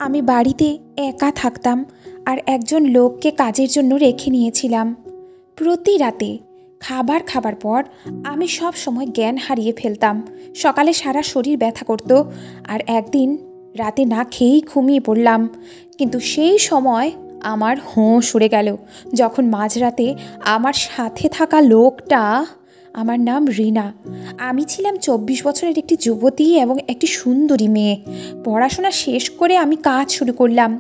আমি বাড়িতে একা থাকতাম আর একজন লোককে কাজের জন্য রেখে নিয়েছিলাম। প্রতি রাতে খাবার পর আমি সব সময় জ্ঞান হারিয়ে ফেলতাম। সকালে সারা শরীর ব্যথা করত আর একদিন রাতে না খেয়েই ঘুমিয়ে পড়লাম। কিন্তু সেই সময় আমার হোঁশ উড়ে গেল যখন মাঝরাতে আমার সাথে থাকা লোকটা, আমার নাম রিনা। আমি ছিলাম 24 বছরের একটি যুবতী এবং একটি সুন্দরী মেয়ে। পড়াশোনা শেষ করে আমি কাজ শুরু করলাম।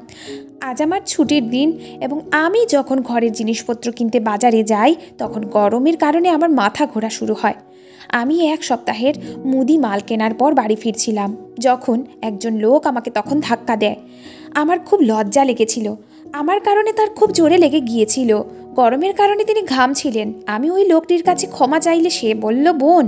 আজ আমার ছুটির দিন এবং আমি যখন ঘরের জিনিসপত্র কিনতে বাজারে যাই তখন গরমের কারণে আমার মাথা ঘোরা শুরু হয়। আমি এক সপ্তাহের মুদি মাল কেনার পর বাড়ি ফিরছিলাম যখন একজন লোক আমাকে তখন ধাক্কা দেয়। আমার খুব লজ্জা লেগেছিল। আমার কারণে তার খুব জোরে লেগে গিয়েছিল। গরমের কারণে তিনি ঘামছিলেন। আমি ওই লোকটির কাছে ক্ষমা চাইলে সে বলল, বোন,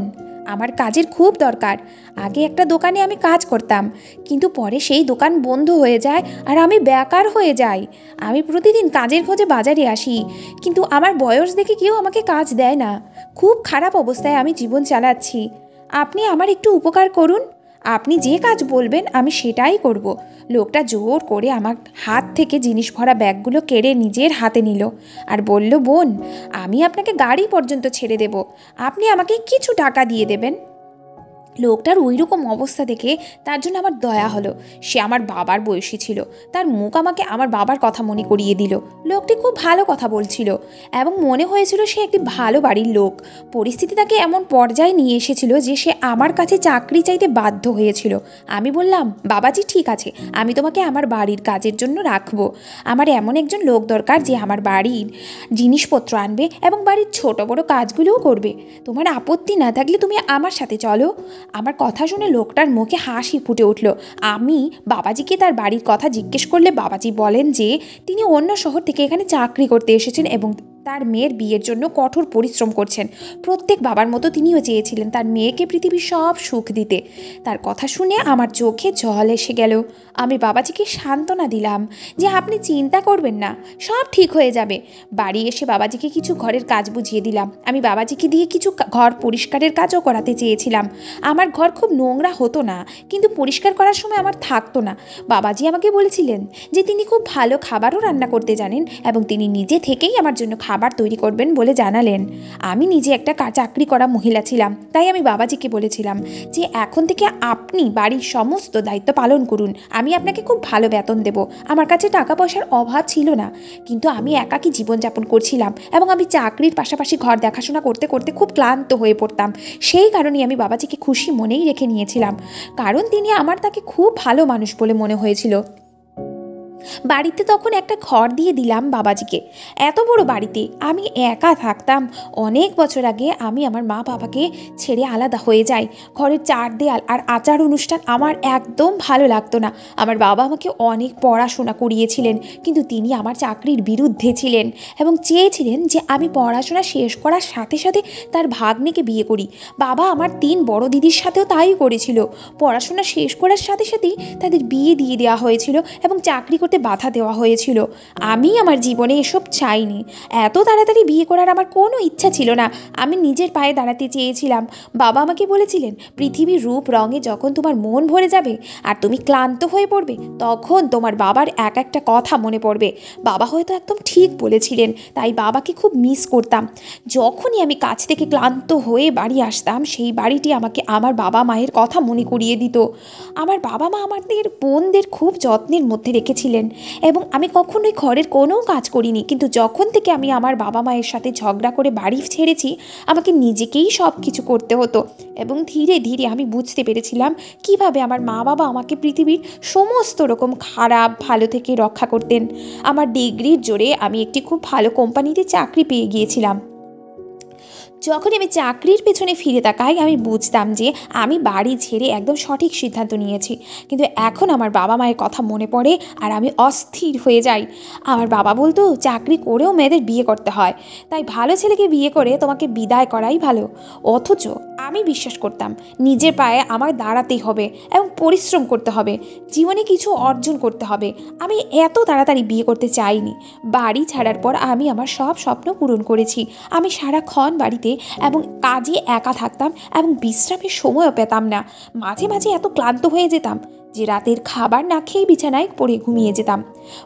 আমার কাজের খুব দরকার। আগে একটা দোকানে আমি কাজ করতাম, কিন্তু পরে সেই দোকান বন্ধ হয়ে যায় আর আমি বেকার হয়ে যাই। আমি প্রতিদিন কাজের খোঁজে বাজারে আসি, কিন্তু আমার বয়স দেখে কেউ আমাকে কাজ দেয় না। খুব খারাপ অবস্থায় আমি জীবন চালাচ্ছি। আপনি আমার একটু উপকার করুন। আপনি যে কাজ বলবেন আমি সেটাই করব। লোকটা জোর করে আমার হাত থেকে জিনিস ভরা ব্যাগগুলো কেড়ে নিজের হাতে নিল আর বলল, বোন, আমি আপনাকে গাড়ি পর্যন্ত ছেড়ে দেব, আপনি আমাকে কিছু টাকা দিয়ে দেবেন। লোকটার ওই রকম অবস্থা দেখে তার জন্য আমার দয়া হলো। সে আমার বাবার বয়সী ছিল। তার মুখ আমাকে আমার বাবার কথা মনে করিয়ে দিল। লোকটি খুব ভালো কথা বলছিল এবং মনে হয়েছিল সে একটি ভালো বাড়ির লোক। পরিস্থিতি তাকে এমন পর্যায়ে নিয়ে এসেছিল যে সে আমার কাছে চাকরি চাইতে বাধ্য হয়েছিল। আমি বললাম, বাবাজি, ঠিক আছে, আমি তোমাকে আমার বাড়ির কাজের জন্য রাখবো। আমার এমন একজন লোক দরকার যে আমার বাড়ির জিনিসপত্র আনবে এবং বাড়ির ছোট বড় কাজগুলোও করবে। তোমার আপত্তি না থাকলে তুমি আমার সাথে চলো। আমার কথা শুনে লোকটার মুখে হাসি ফুটে উঠল। আমি বাবাজিকে তার বাড়ির কথা জিজ্ঞেস করলে বাবাজি বলেন যে তিনি অন্য শহর থেকে এখানে চাকরি করতে এসেছেন এবং তার মেয়ের বিয়ের জন্য কঠোর পরিশ্রম করছেন। প্রত্যেক বাবার মতো তিনিও চেয়েছিলেন তার মেয়েকে পৃথিবীর সব সুখ দিতে। তার কথা শুনে আমার চোখে জল এসে গেল। আমি বাবাজিকে সান্ত্বনা দিলাম যে আপনি চিন্তা করবেন না, সব ঠিক হয়ে যাবে। বাড়ি এসে বাবাজিকে কিছু ঘরের কাজ বুঝিয়ে দিলাম। আমি বাবাজিকে দিয়ে কিছু ঘর পরিষ্কারের কাজও করাতে চেয়েছিলাম। আমার ঘর খুব নোংরা হতো না, কিন্তু পরিষ্কার করার সময় আমার থাকতো না। বাবাজি আমাকে বলেছিলেন যে তিনি খুব ভালো খাবারও রান্না করতে জানেন এবং তিনি নিজে থেকেই আমার জন্য খাবার তৈরি করবেন বলে জানালেন। আমি নিজে একটা চাকরি করা মহিলা ছিলাম, তাই আমি বাবাজিকে বলেছিলাম যে এখন থেকে আপনি বাড়ির সমস্ত দায়িত্ব পালন করুন। আমি আপনাকে খুব ভালো বেতন দেব। আমার কাছে টাকা পয়সার অভাব ছিল না, কিন্তু আমি একাকী জীবনযাপন করছিলাম এবং আমি চাকরির পাশাপাশি ঘর দেখাশোনা করতে করতে খুব ক্লান্ত হয়ে পড়তাম। সেই কারণেই আমি বাবাজিকে খুশি মনেই রেখে নিয়েছিলাম, কারণ তিনি আমার তাকে খুব ভালো মানুষ বলে মনে হয়েছিল। বাড়িতে তখন একটা ঘর দিয়ে দিলাম বাবাজিকে। এত বড় বাড়িতে আমি একা থাকতাম। অনেক বছর আগে আমি আমার মা বাবাকে ছেড়ে আলাদা হয়ে যাই। ঘরের চার দেয়াল আর আচার অনুষ্ঠান আমার একদম ভালো লাগতো না। আমার বাবা আমাকে অনেক পড়াশোনা করিয়েছিলেন, কিন্তু তিনি আমার চাকরির বিরুদ্ধে ছিলেন এবং চেয়েছিলেন যে আমি পড়াশোনা শেষ করার সাথে সাথে তার ভাগ্নিকে বিয়ে করি। বাবা আমার 3 বড় দিদির সাথেও তাই করেছিল। পড়াশোনা শেষ করার সাথে সাথেই তাদের বিয়ে দিয়ে দেওয়া হয়েছিল এবং চাকরি করতে বাধা দেওয়া হয়েছিল। আমি আমার জীবনে এসব চাইনি। এত তাড়াতাড়ি বিয়ে করার আমার কোনো ইচ্ছা ছিল না। আমি নিজের পায়ে দাঁড়াতে চেয়েছিলাম। বাবা আমাকে বলেছিলেন, পৃথিবীর রূপ রঙে যখন তোমার মন ভরে যাবে আর তুমি ক্লান্ত হয়ে পড়বে, তখন তোমার বাবার একটা কথা মনে পড়বে। বাবা হয়তো একদম ঠিক বলেছিলেন, তাই বাবাকে খুব মিস করতাম। যখনই আমি কাজ থেকে ক্লান্ত হয়ে বাড়ি আসতাম, সেই বাড়িটি আমাকে আমার বাবা মায়ের কথা মনে করিয়ে দিত। আমার বাবা মা আমাদের বোনদের খুব যত্নের মধ্যে রেখেছিলেন এবং আমি কখনোই ঘরের কোনো কাজ করিনি। কিন্তু যখন থেকে আমি আমার বাবা মায়ের সাথে ঝগড়া করে বাড়ি ছেড়েছি, আমাকে নিজেকেই সব কিছু করতে হতো এবং ধীরে ধীরে আমি বুঝতে পেরেছিলাম কিভাবে আমার মা বাবা আমাকে পৃথিবীর সমস্ত রকম খারাপ ভালো থেকে রক্ষা করতেন। আমার ডিগ্রির জোরে আমি একটি খুব ভালো কোম্পানিতে চাকরি পেয়ে গিয়েছিলাম। যখন আমি চাকরির পেছনে ফিরে তাকাই, আমি বুঝতাম যে আমি বাড়ি ছেড়ে একদম সঠিক সিদ্ধান্ত নিয়েছি। কিন্তু এখন আমার বাবা মায়ের কথা মনে পড়ে আর আমি অস্থির হয়ে যাই। আমার বাবা বলতো, চাকরি করেও মেয়েদের বিয়ে করতে হয়, তাই ভালো ছেলেকে বিয়ে করে তোমাকে বিদায় করাই ভালো। অথচ আমি বিশ্বাস করতাম নিজের পায়ে আমার দাঁড়াতেই হবে এবং পরিশ্রম করতে হবে, জীবনে কিছু অর্জন করতে হবে। আমি এত তাড়াতাড়ি বিয়ে করতে চাইনি। বাড়ি ছাড়ার পর আমি আমার সব স্বপ্ন পূরণ করেছি। আমি সারাক্ষণ বাড়িতে এবং কাজে একা থাকতাম এবং বিশ্রামের সময়ও পেতাম না। মাঝে মাঝে এত ক্লান্ত হয়ে যেতাম যে রাতের খাবার না খেয়ে বিছানায় পড়ে ঘুমিয়ে যেতাম।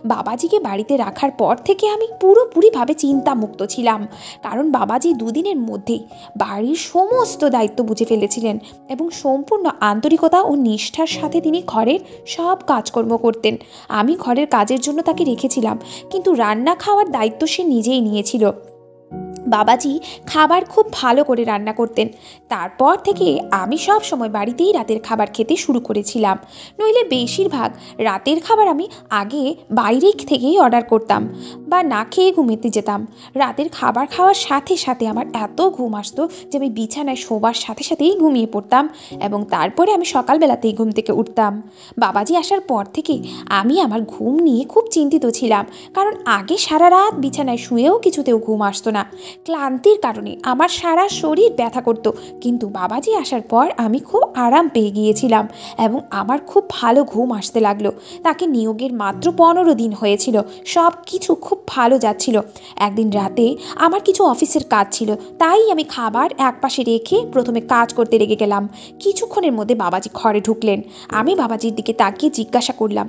বাবাজিকে বাড়িতে রাখার পর থেকে আমি পুরোপুরিভাবে চিন্তামুক্ত ছিলাম, কারণ বাবাজি দুদিনের মধ্যেই বাড়ির সমস্ত দায়িত্ব বুঝে ফেলেছিলেন এবং সম্পূর্ণ আন্তরিকতা ও নিষ্ঠার সাথে তিনি ঘরের সব কাজকর্ম করতেন। আমি ঘরের কাজের জন্য তাকে রেখেছিলাম, কিন্তু রান্না খাওয়ার দায়িত্ব সে নিজেই নিয়েছিল। বাবাজি খাবার খুব ভালো করে রান্না করতেন। তারপর থেকে আমি সব সময় বাড়িতেই রাতের খাবার খেতে শুরু করেছিলাম, নইলে বেশিরভাগ রাতের খাবার আমি আগে বাইরে থেকেই অর্ডার করতাম বা না খেয়ে ঘুমিয়ে যেতাম। রাতের খাবার খাওয়ার সাথে সাথে আমার এত ঘুম আসতো যে আমি বিছানায় শোবার সাথে সাথেই ঘুমিয়ে পড়তাম এবং তারপরে আমি সকালবেলাতেই ঘুম থেকে উঠতাম। বাবাজি আসার পর থেকে আমি আমার ঘুম নিয়ে খুব চিন্তিত ছিলাম, কারণ আগে সারা রাত বিছানায় শুয়েও কিছুতেও ঘুম আসতো না। ক্লান্তির কারণে আমার সারা শরীর ব্যথা করত, কিন্তু বাবাজি আসার পর আমি খুব আরাম পেয়ে গিয়েছিলাম এবং আমার খুব ভালো ঘুম আসতে লাগলো। তাকে নিয়োগের মাত্র 15 দিন হয়েছিল, সব কিছু খুব ভালো যাচ্ছিল। একদিন রাতে আমার কিছু অফিসের কাজ ছিল, তাই আমি খাবার একপাশে রেখে প্রথমে কাজ করতে লেগে গেলাম। কিছুক্ষণের মধ্যে বাবাজি ঘরে ঢুকলেন। আমি বাবাজির দিকে তাকিয়ে জিজ্ঞাসা করলাম,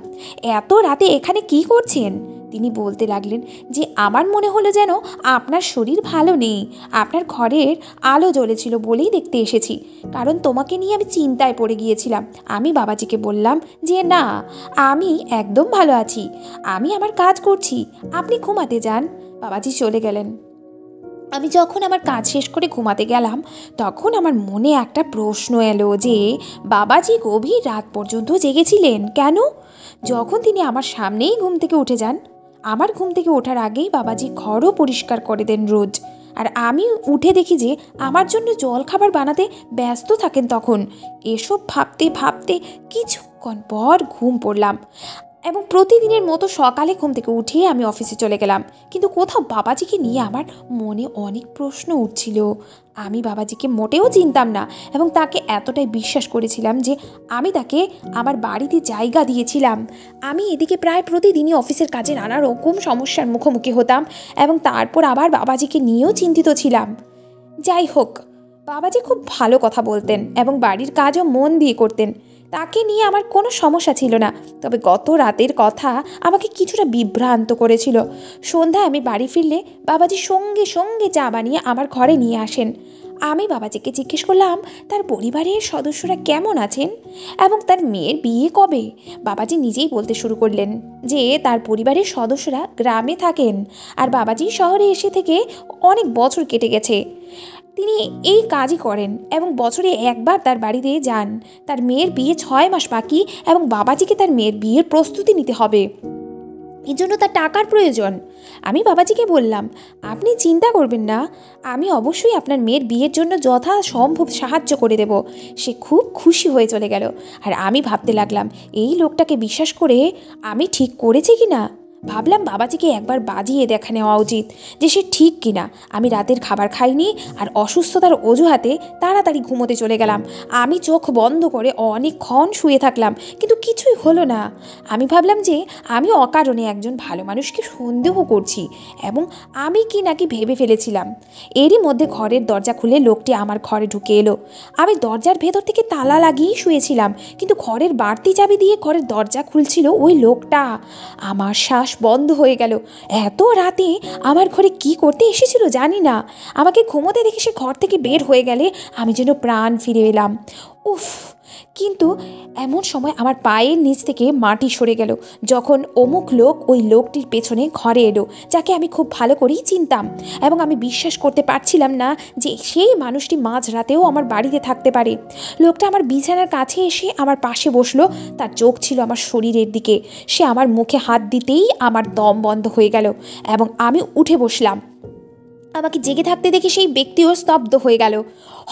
এত রাতে এখানে কি করছেন? তিনি বলতে লাগলেন যে আমার মনে হলো যেন আপনার শরীর ভালো নেই, আপনার ঘরের আলো জ্বলেছিল বলেই দেখতে এসেছি, কারণ তোমাকে নিয়ে আমি চিন্তায় পড়ে গিয়েছিলাম। আমি বাবাজিকে বললাম যে না, আমি একদম ভালো আছি, আমি আমার কাজ করছি, আপনি ঘুমাতে যান। বাবাজি চলে গেলেন। আমি যখন আমার কাজ শেষ করে ঘুমাতে গেলাম, তখন আমার মনে একটা প্রশ্ন এলো যে বাবাজি গভীর রাত পর্যন্ত জেগেছিলেন কেন? যখন তিনি আমার সামনেই ঘুম থেকে উঠে যান, আমার ঘুম থেকে ওঠার আগেই বাবাজি ঘরও পরিষ্কার করে দেন রোজ, আর আমি উঠে দেখি যে আমার জন্য জলখাবার বানাতে ব্যস্ত থাকেন তখন। এসব ভাবতে ভাবতে কিছুক্ষণ পর ঘুম পড়লাম এবং প্রতিদিনের মতো সকালে ঘুম থেকে উঠে আমি অফিসে চলে গেলাম। কিন্তু কোথাও বাবাজিকে নিয়ে আমার মনে অনেক প্রশ্ন উঠছিল। আমি বাবাজিকে মোটেও চিনতাম না এবং তাকে এতটাই বিশ্বাস করেছিলাম যে আমি তাকে আমার বাড়িতে জায়গা দিয়েছিলাম। আমি এদিকে প্রায় প্রতিদিনই অফিসের কাজে নানা রকম সমস্যার মুখোমুখি হতাম এবং তারপর আবার বাবাজিকে নিয়েও চিন্তিত ছিলাম। যাই হোক, বাবাজি খুব ভালো কথা বলতেন এবং বাড়ির কাজও মন দিয়ে করতেন, তাকে নিয়ে আমার কোনো সমস্যা ছিল না। তবে গত রাতের কথা আমাকে কিছুটা বিভ্রান্ত করেছিল। সন্ধ্যায় আমি বাড়ি ফিরলে বাবাজি সঙ্গে সঙ্গে চা বানিয়ে আমার ঘরে নিয়ে আসেন। আমি বাবাজিকে জিজ্ঞেস করলাম তার পরিবারের সদস্যরা কেমন আছেন এবং তার মেয়ের বিয়ে কবে। বাবাজি নিজেই বলতে শুরু করলেন যে তার পরিবারের সদস্যরা গ্রামে থাকেন আর বাবাজি শহরে এসে থেকে অনেক বছর কেটে গেছে। তিনি এই কাজই করেন এবং বছরে একবার তার বাড়িতে যান। তার মেয়ের বিয়ে 6 মাস বাকি এবং বাবাজিকে তার মেয়ের বিয়ের প্রস্তুতি নিতে হবে, এই জন্য তার টাকার প্রয়োজন। আমি বাবাজিকে বললাম, আপনি চিন্তা করবেন না, আমি অবশ্যই আপনার মেয়ের বিয়ের জন্য যথাসম্ভব সাহায্য করে দেব। সে খুব খুশি হয়ে চলে গেল। আর আমি ভাবতে লাগলাম এই লোকটাকে বিশ্বাস করে আমি ঠিক করেছি কি না। ভাবলাম বাবাজিকে একবার বাজিয়ে দেখা নেওয়া উচিত যে সে ঠিক কিনা। আমি রাতের খাবার খাইনি আর অসুস্থতার অজুহাতে তাড়াতাড়ি ঘুমোতে চলে গেলাম। আমি চোখ বন্ধ করে অনেকক্ষণ শুয়ে থাকলাম, কিন্তু কিছুই হলো না। আমি ভাবলাম যে আমি অকারণে একজন ভালো মানুষকে সন্দেহ করছি এবং আমি কি নাকি ভেবে ফেলেছিলাম। এরই মধ্যে ঘরের দরজা খুলে লোকটি আমার ঘরে ঢুকে এলো। আমি দরজার ভেতর থেকে তালা লাগিয়েই শুয়েছিলাম, কিন্তু ঘরের বাড়তি চাবি দিয়ে ঘরের দরজা খুলছিল ওই লোকটা। আমার শ্বাস বন্ধ হয়ে গেল। এত রাতে আমার ঘরে কি করতে এসেছিল জানি না। আমাকে ঘুমোতে দেখে সে ঘর থেকে বের হয়ে গেলে আমি যেন প্রাণ ফিরে এলাম। উফ! কিন্তু এমন সময় আমার পায়ের নিচ থেকে মাটি সরে গেল যখন অমুক লোক ওই লোকটির পেছনে ঘরে এলো, যাকে আমি খুব ভালো করেই চিনতাম এবং আমি বিশ্বাস করতে পারছিলাম না যে সেই মানুষটি মাঝরাতেও আমার বাড়িতে থাকতে পারে। লোকটা আমার বিছানার কাছে এসে আমার পাশে বসলো, তার চোখ ছিল আমার শরীরের দিকে। সে আমার মুখে হাত দিতেই আমার দম বন্ধ হয়ে গেল এবং আমি উঠে বসলাম। আমাকে জেগে থাকতে দেখে সেই ব্যক্তিও স্তব্ধ হয়ে গেল।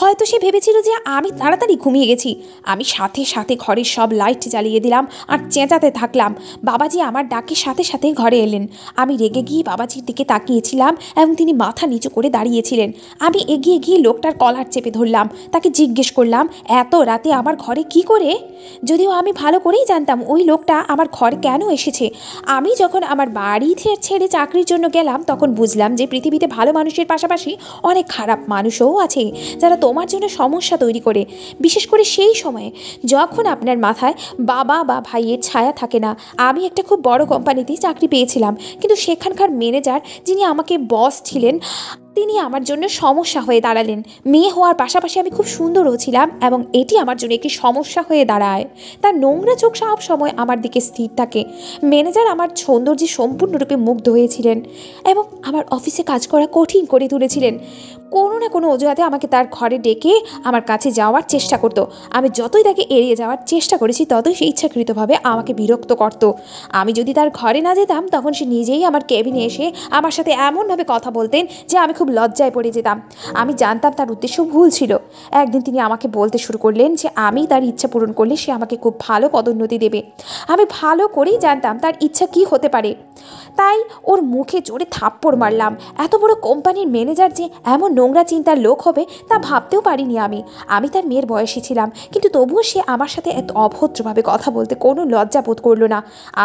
হয়তো সে ভেবেছিল যে আমি তাড়াতাড়ি ঘুমিয়ে গেছি। আমি সাথে সাথে ঘরের সব লাইট জ্বালিয়ে দিলাম আর চেঁচাতে থাকলাম। বাবাজি আমার ডাকের সাথে সাথে ঘরে এলেন। আমি রেগে গিয়ে বাবাজির দিকে তাকিয়েছিলাম এবং তিনি মাথা নিচু করে দাঁড়িয়েছিলেন। আমি এগিয়ে গিয়ে লোকটার কলার চেপে ধরলাম। তাকে জিজ্ঞেস করলাম, এত রাতে আমার ঘরে কি করে? যদিও আমি ভালো করেই জানতাম ওই লোকটা আমার ঘরে কেন এসেছে। আমি যখন আমার বাড়ি ছেড়ে চাকরির জন্য গেলাম তখন বুঝলাম যে পৃথিবীতে ভালো মানুষের পাশাপাশি অনেক খারাপ মানুষও আছে যারা তোমার জন্য সমস্যা তৈরি করে, বিশেষ করে সেই সময়ে যখন আপনার মাথায় বাবা বা ভাইয়ের ছায়া থাকে না। আমি একটা খুব বড় কোম্পানিতেই চাকরি পেয়েছিলাম, কিন্তু সেখানকার ম্যানেজার যিনি আমাকে বস ছিলেন তিনি আমার জন্য সমস্যা হয়ে দাঁড়ালেন। মেয়ে হওয়ার পাশাপাশি আমি খুব সুন্দরও ছিলাম এবং এটি আমার জন্য একটি সমস্যা হয়ে দাঁড়ায়। তার নোংরা চোখ সব সময় আমার দিকে স্থির থাকে। ম্যানেজার আমার সৌন্দর্যে সম্পূর্ণরূপে মুগ্ধ হয়েছিলেন এবং আমার অফিসে কাজ করা কঠিন করে তুলেছিলেন। কোনো না কোনো অজুহাতে আমাকে তার ঘরে ডেকে আমার কাছে যাওয়ার চেষ্টা করত। আমি যতই তাকে এড়িয়ে যাওয়ার চেষ্টা করেছি ততই সে ইচ্ছাকৃতভাবে আমাকে বিরক্ত করত। আমি যদি তার ঘরে না যেতাম তখন সে নিজেই আমার কেবিনে এসে আমার সাথে এমনভাবে কথা বলতেন যে আমি খুব লজ্জায় পড়ে যেতাম। আমি জানতাম তার উদ্দেশ্য ভুল ছিল। একদিন তিনি আমাকে বলতে শুরু করলেন যে আমি তার ইচ্ছা পূরণ করলে সে আমাকে খুব ভালো পদোন্নতি দেবে। আমি ভালো করেই জানতাম তার ইচ্ছা কী হতে পারে, তাই ওর মুখে জোরে থাপ্পড় মারলাম। এত বড় কোম্পানির ম্যানেজার যে এমন নোংরা চিন্তার লোক হবে তা ভাবতেও পারিনি আমি তার মেয়ের বয়সী ছিলাম, কিন্তু তবুও সে আমার সাথে এত অভদ্রভাবে কথা বলতে কোনো লজ্জা বোধ করলো না।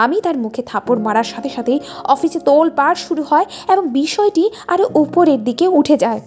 আমি তার মুখে থাপ্পড় মারার সাথে সাথেই অফিসে তোলপাড় শুরু হয় এবং বিষয়টি আরও উপরের দিকে উঠে যায়।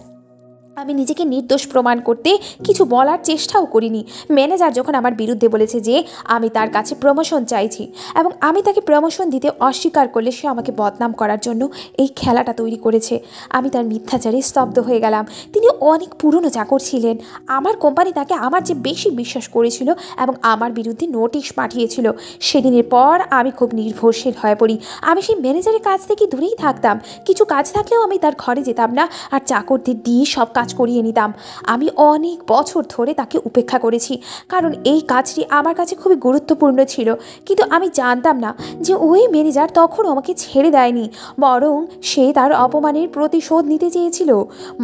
আমি নিজেকে নির্দোষ প্রমাণ করতে কিছু বলার চেষ্টাও করিনি। ম্যানেজার যখন আমার বিরুদ্ধে বলেছে যে আমি তার কাছে প্রমোশন চাইছি এবং আমি তাকে প্রমোশন দিতে অস্বীকার করলে সে আমাকে বদনাম করার জন্য এই খেলাটা তৈরি করেছে, আমি তার মিথ্যাচারে স্তব্ধ হয়ে গেলাম। তিনি অনেক পুরনো চাকর ছিলেন। আমার কোম্পানি তাকে আমার চেয়ে বেশি বিশ্বাস করেছিল এবং আমার বিরুদ্ধে নোটিশ পাঠিয়েছিল। সেদিনের পর আমি খুব নির্ভরশীল হয়ে পড়ি। আমি সেই ম্যানেজারের কাছ থেকে দূরেই থাকতাম। কিছু কাজ থাকলেও আমি তার ঘরে যেতাম না আর চাকরদের দিয়ে সব কাজ করিয়ে নিতাম। আমি অনেক বছর ধরে তাকে উপেক্ষা করেছি, কারণ এই কাজটি আমার কাছে খুবই গুরুত্বপূর্ণ ছিল। কিন্তু আমি জানতাম না যে ওই ম্যানেজার তখন আমাকে ছেড়ে দেয়নি, বরং সে তার অপমানের প্রতিশোধ নিতে চেয়েছিল।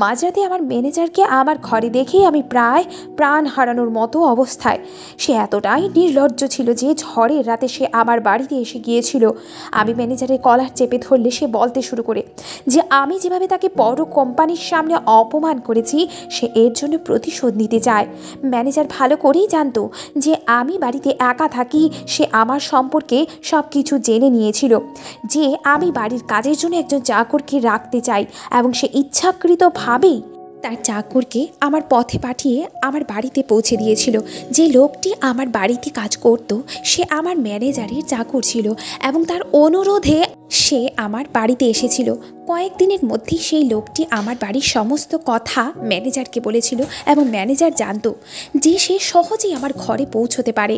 মাঝরাতে আমার ম্যানেজারকে আমার ঘরে দেখে আমি প্রায় প্রাণ হারানোর মতো অবস্থায়। সে এতটাই নির্লজ্জ ছিল যে ঝড়ের রাতে সে আমার বাড়িতে এসে গিয়েছিল। আমি ম্যানেজারের কলার চেপে ধরলে সে বলতে শুরু করে যে আমি যেভাবে তাকে বড় কোম্পানির সামনে অপমান করেছি সে এর জন্য প্রতিশোধ নিতে চায়। ম্যানেজার ভালো করেই জানতো যে আমি বাড়িতে একা থাকি। সে আমার সম্পর্কে সব কিছু জেনে নিয়েছিল, যে আমি বাড়ির কাজের জন্য একজন চাকরকে রাখতে চাই এবং সে ইচ্ছাকৃতভাবেই তার চাকরকে আমার পথে পাঠিয়ে আমার বাড়িতে পৌঁছে দিয়েছিল। যে লোকটি আমার বাড়িতে কাজ করত সে আমার ম্যানেজারের চাকর ছিল এবং তার অনুরোধে সে আমার বাড়িতে এসেছিল। কয়েকদিনের মধ্যেই সেই লোকটি আমার বাড়ির সমস্ত কথা ম্যানেজারকে বলেছিল এবং ম্যানেজার জানতো যে সে সহজেই আমার ঘরে পৌঁছতে পারে।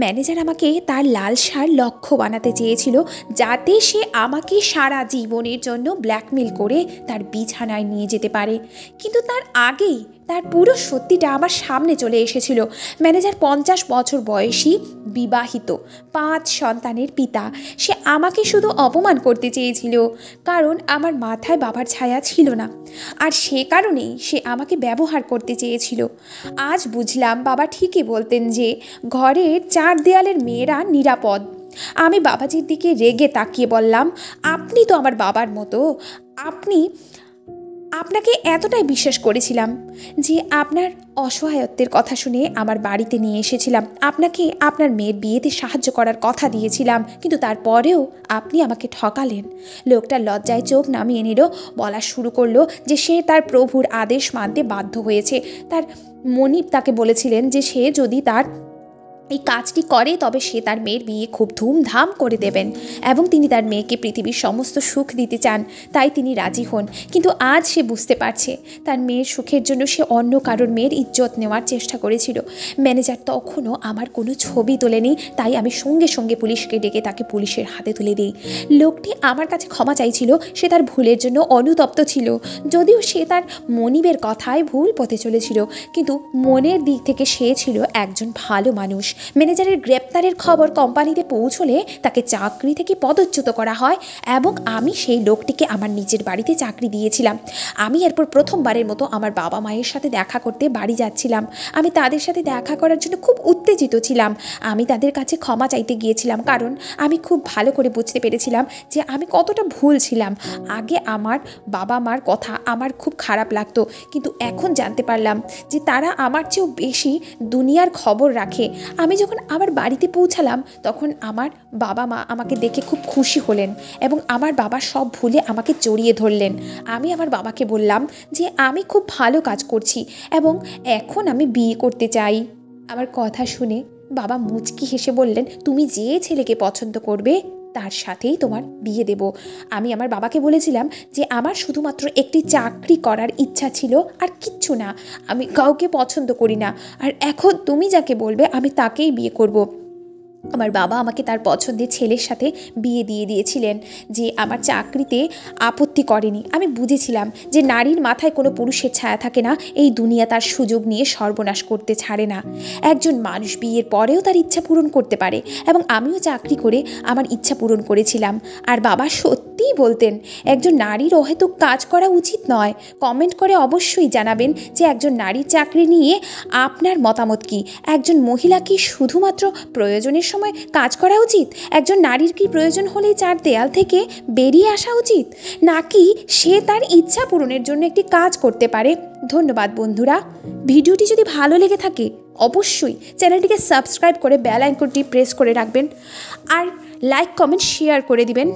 ম্যানেজার আমাকে তার লালসার লক্ষ্য বানাতে চেয়েছিল, যাতে সে আমাকে সারা জীবনের জন্য ব্ল্যাকমেল করে তার বিছানায় নিয়ে যেতে পারে। কিন্তু তার আগেই তার পুরো সত্যিটা আমার সামনে চলে এসেছিল। ম্যানেজার 50 বছর বয়সী, বিবাহিত, 5 সন্তানের পিতা। সে আমাকে শুধু অপমান করতে চেয়েছিল, কারণ আমার মাথায় বাবার ছায়া ছিল না, আর সে কারণেই সে আমাকে ব্যবহার করতে চেয়েছিল। আজ বুঝলাম বাবা ঠিকই বলতেন যে ঘরের 4 দেয়ালের মেয়েরা নিরাপদ। আমি বাবাজির দিকে রেগে তাকিয়ে বললাম, আপনি তো আমার বাবার মতো। আপনাকে এতটাই বিশ্বাস করেছিলাম যে আপনার অসহায়ত্বের কথা শুনে আমার বাড়িতে নিয়ে এসেছিলাম। আপনাকে আপনার মেয়ের বিয়েতে সাহায্য করার কথা দিয়েছিলাম, কিন্তু তারপরেও আপনি আমাকে ঠকালেন। লোকটা লজ্জায় চোখ নামিয়ে নিল, বলা শুরু করলো যে সে তার প্রভুর আদেশ মানতে বাধ্য হয়েছে। তার মনিব তাকে বলেছিলেন যে সে যদি তার এই কাজটি করে তবে সে তার মেয়ের বিয়ে খুব ধুমধাম করে দেবেন এবং তিনি তার মেয়েকে পৃথিবীর সমস্ত সুখ দিতে চান, তাই তিনি রাজি হন। কিন্তু আজ সে বুঝতে পারছে তার মেয়ের সুখের জন্য সে অন্য কারোর মেয়ের ইজ্জত নেওয়ার চেষ্টা করেছিল। ম্যানেজার তখনও আমার কোনো ছবি তোলেনি, তাই আমি সঙ্গে সঙ্গে পুলিশকে ডেকে তাকে পুলিশের হাতে তুলে দিই। লোকটি আমার কাছে ক্ষমা চাইছিল, সে তার ভুলের জন্য অনুতপ্ত ছিল, যদিও সে তার মনিবের কথায় ভুল পথে চলেছিল, কিন্তু মনের দিক থেকে সে ছিল একজন ভালো মানুষ। ম্যানেজারের গ্রেপ্তারের খবর কোম্পানিতে পৌঁছলে তাকে চাকরি থেকে পদচ্যুত করা হয় এবং আমি সেই লোকটিকে আমার নিজের বাড়িতে চাকরি দিয়েছিলাম। আমি এরপর প্রথমবারের মতো আমার বাবা মায়ের সাথে দেখা করতে বাড়ি যাচ্ছিলাম। আমি তাদের সাথে দেখা করার জন্য খুব উত্তেজিত ছিলাম। আমি তাদের কাছে ক্ষমা চাইতে গিয়েছিলাম, কারণ আমি খুব ভালো করে বুঝতে পেরেছিলাম যে আমি কতটা ভুল ছিলাম। আগে আমার বাবা মার কথা আমার খুব খারাপ লাগতো, কিন্তু এখন জানতে পারলাম যে তারা আমার চেয়েও বেশি দুনিয়ার খবর রাখে। আমি যখন আবার বাড়িতে পৌঁছালাম তখন আমার বাবা মা আমাকে দেখে খুব খুশি হলেন এবং আমার বাবা সব ভুলে আমাকে জড়িয়ে ধরলেন। আমি আমার বাবাকে বললাম যে আমি খুব ভালো কাজ করছি এবং এখন আমি বিয়ে করতে চাই। আমার কথা শুনে বাবা মুচকি হেসে বললেন, তুমি যে ছেলেকে পছন্দ করবে তার সাথেই তোমার বিয়ে দেব। আমি আমার বাবাকে বলেছিলাম যে আমার শুধুমাত্র একটি চাকরি করার ইচ্ছা ছিল, আর কিচ্ছু না। আমি কাউকে পছন্দ করি না, আর এখন তুমি যাকে বলবে আমি তাকেই বিয়ে করব। আমার বাবা আমাকে তার পছন্দের ছেলের সাথে বিয়ে দিয়ে দিয়েছিলেন, যে আমার চাকরিতে আপত্তি করেনি। আমি বুঝেছিলাম যে নারীর মাথায় কোনো পুরুষের ছায়া থাকে না, এই দুনিয়া তার সুযোগ নিয়ে সর্বনাশ করতে ছাড়ে না। একজন মানুষ বিয়ের পরেও তার ইচ্ছা পূরণ করতে পারে এবং আমিও চাকরি করে আমার ইচ্ছা পূরণ করেছিলাম। আর বাবা সত্যিই বলতেন, একজন নারীর অহেতুক কাজ করা উচিত নয়। কমেন্ট করে অবশ্যই জানাবেন যে একজন নারীর চাকরি নিয়ে আপনার মতামত কী। একজন মহিলা কি শুধুমাত্র প্রয়োজনের সময় কাজ করা উচিত? একজন নারীর কি প্রয়োজন হলেই চার দেয়াল থেকে বেরিয়ে আসা উচিত, নাকি সে তার ইচ্ছা পূরণের জন্য একটি কাজ করতে পারে? ধন্যবাদ বন্ধুরা। ভিডিওটি যদি ভালো লেগে থাকে অবশ্যই চ্যানেলটিকে সাবস্ক্রাইব করে বেল আইকনটি প্রেস করে রাখবেন আর লাইক কমেন্ট শেয়ার করে দিবেন।